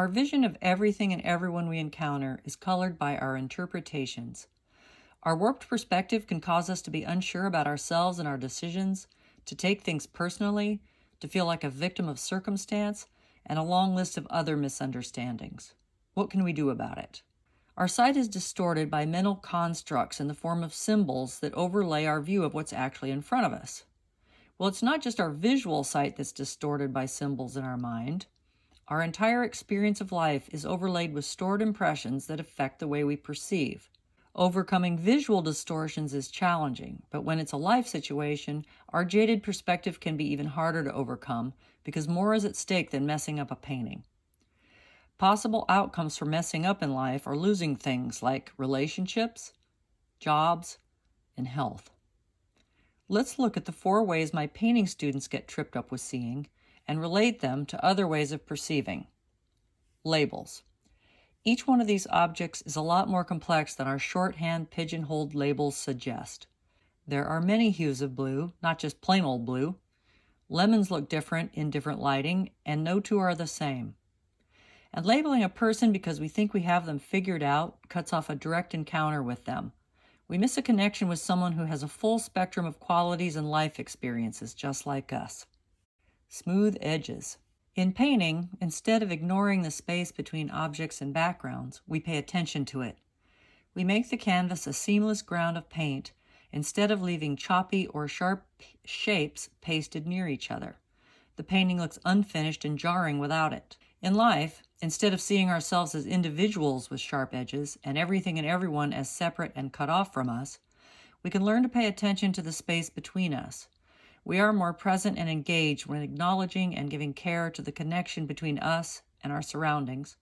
Our vision of everything and everyone we encounter is colored by our interpretations. Our warped perspective can cause us to be unsure about ourselves and our decisions, to take things personally, to feel like a victim of circumstance, and a long list of other misunderstandings. What can we do about it? Our sight is distorted by mental constructs in the form of symbols that overlay our view of what's actually in front of us. Well, it's not just our visual sight that's distorted by symbols in our mind. Our entire experience of life is overlaid with stored impressions that affect the way we perceive. Overcoming visual distortions is challenging, but when it's a life situation, our jaded perspective can be even harder to overcome because more is at stake than messing up a painting. Possible outcomes for messing up in life are losing things like relationships, jobs, and health. Let's look at the 4 ways my painting students get tripped up with seeing and relate them to other ways of perceiving. Labels. Each one of these objects is a lot more complex than our shorthand pigeonholed labels suggest. There are many hues of blue, not just plain old blue. Lemons look different in different lighting, and no two are the same. And labeling a person because we think we have them figured out cuts off a direct encounter with them. We miss a connection with someone who has a full spectrum of qualities and life experiences just like us. Smooth edges. In painting, instead of ignoring the space between objects and backgrounds, we pay attention to it. We make the canvas a seamless ground of paint instead of leaving choppy or sharp shapes pasted near each other. The painting looks unfinished and jarring without it. In life, instead of seeing ourselves as individuals with sharp edges and everything and everyone as separate and cut off from us, we can learn to pay attention to the space between us. We are more present and engaged when acknowledging and giving care to the connection between us and our surroundings,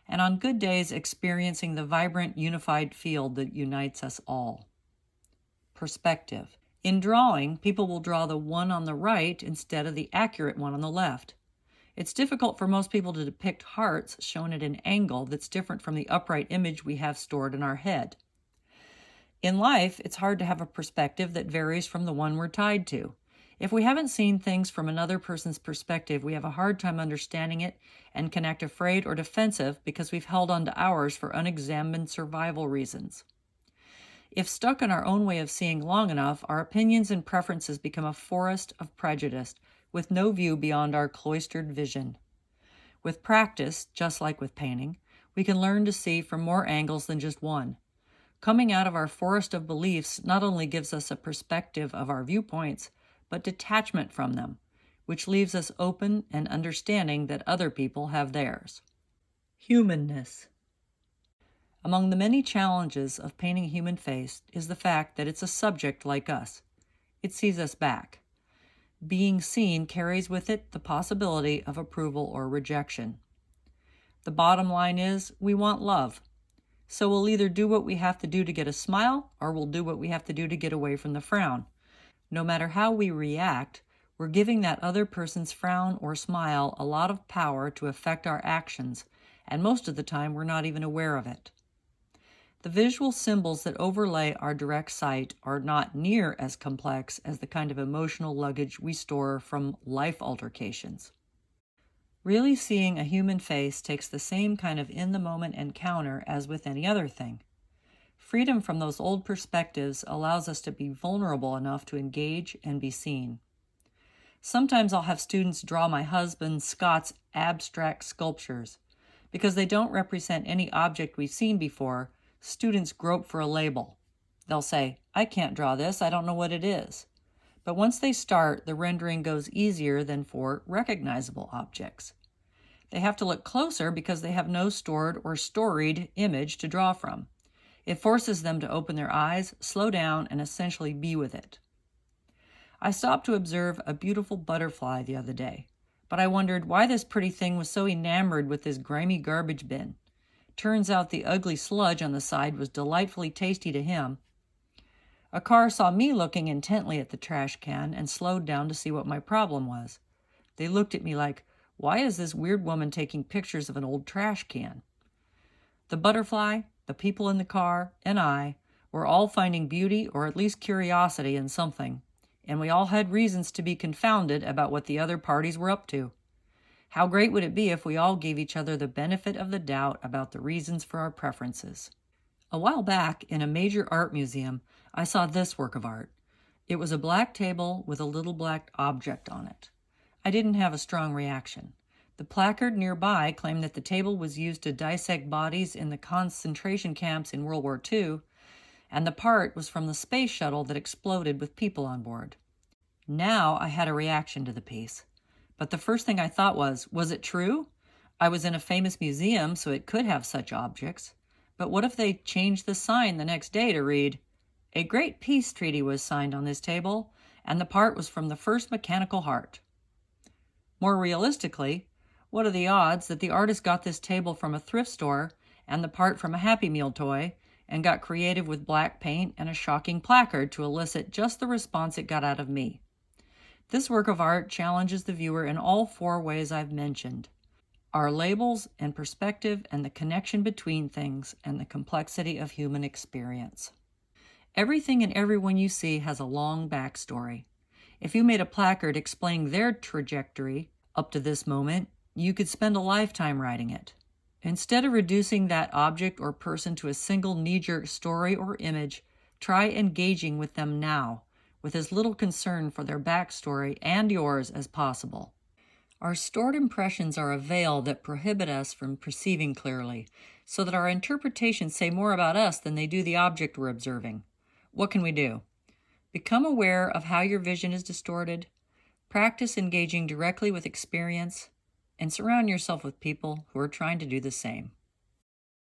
and on good days experiencing the vibrant, unified field that unites us all. Perspective. In drawing, people will draw the one on the right instead of the accurate one on the left. It's difficult for most people to depict hearts shown at an angle that's different from the upright image we have stored in our head. In life, it's hard to have a perspective that varies from the one we're tied to. If we haven't seen things from another person's perspective, we have a hard time understanding it and can act afraid or defensive because we've held on to ours for unexamined survival reasons. If stuck in our own way of seeing long enough, our opinions and preferences become a forest of prejudice with no view beyond our cloistered vision. With practice, just like with painting, we can learn to see from more angles than just one. Coming out of our forest of beliefs not only gives us a perspective of our viewpoints, but detachment from them, which leaves us open and understanding that other people have theirs. Humanness. Among the many challenges of painting a human face is the fact that it's a subject like us. It sees us back. Being seen carries with it the possibility of approval or rejection. The bottom line is we want love. So we'll either do what we have to do to get a smile, or we'll do what we have to do to get away from the frown. No matter how we react, we're giving that other person's frown or smile a lot of power to affect our actions, and most of the time we're not even aware of it. The visual symbols that overlay our direct sight are not near as complex as the kind of emotional luggage we store from life altercations. Really seeing a human face takes the same kind of in-the-moment encounter as with any other thing. Freedom from those old perspectives allows us to be vulnerable enough to engage and be seen. Sometimes I'll have students draw my husband Scott's abstract sculptures. Because they don't represent any object we've seen before, students grope for a label. They'll say, "I can't draw this, I don't know what it is." But once they start, the rendering goes easier than for recognizable objects. They have to look closer because they have no stored or storied image to draw from. It forces them to open their eyes, slow down, and essentially be with it. I stopped to observe a beautiful butterfly the other day, but I wondered why this pretty thing was so enamored with this grimy garbage bin. Turns out the ugly sludge on the side was delightfully tasty to him. A car saw me looking intently at the trash can and slowed down to see what my problem was. They looked at me like, "Why is this weird woman taking pictures of an old trash can?" The butterfly, the people in the car, and I were all finding beauty or at least curiosity in something, and we all had reasons to be confounded about what the other parties were up to. How great would it be if we all gave each other the benefit of the doubt about the reasons for our preferences? A while back, in a major art museum, I saw this work of art. It was a black table with a little black object on it. I didn't have a strong reaction. The placard nearby claimed that the table was used to dissect bodies in the concentration camps in World War II, and the part was from the space shuttle that exploded with people on board. Now I had a reaction to the piece. But the first thing I thought was it true? I was in a famous museum, so it could have such objects. But what if they changed the sign the next day to read, "A great peace treaty was signed on this table, and the part was from the first mechanical heart"? More realistically, what are the odds that the artist got this table from a thrift store and the part from a Happy Meal toy and got creative with black paint and a shocking placard to elicit just the response it got out of me? This work of art challenges the viewer in all 4 ways I've mentioned: our labels and perspective and the connection between things and the complexity of human experience. Everything and everyone you see has a long backstory. If you made a placard explaining their trajectory up to this moment, you could spend a lifetime writing it. Instead of reducing that object or person to a single knee-jerk story or image, try engaging with them now, with as little concern for their backstory and yours as possible. Our stored impressions are a veil that prohibit us from perceiving clearly, so that our interpretations say more about us than they do the object we're observing. What can we do? Become aware of how your vision is distorted, practice engaging directly with experience, and surround yourself with people who are trying to do the same.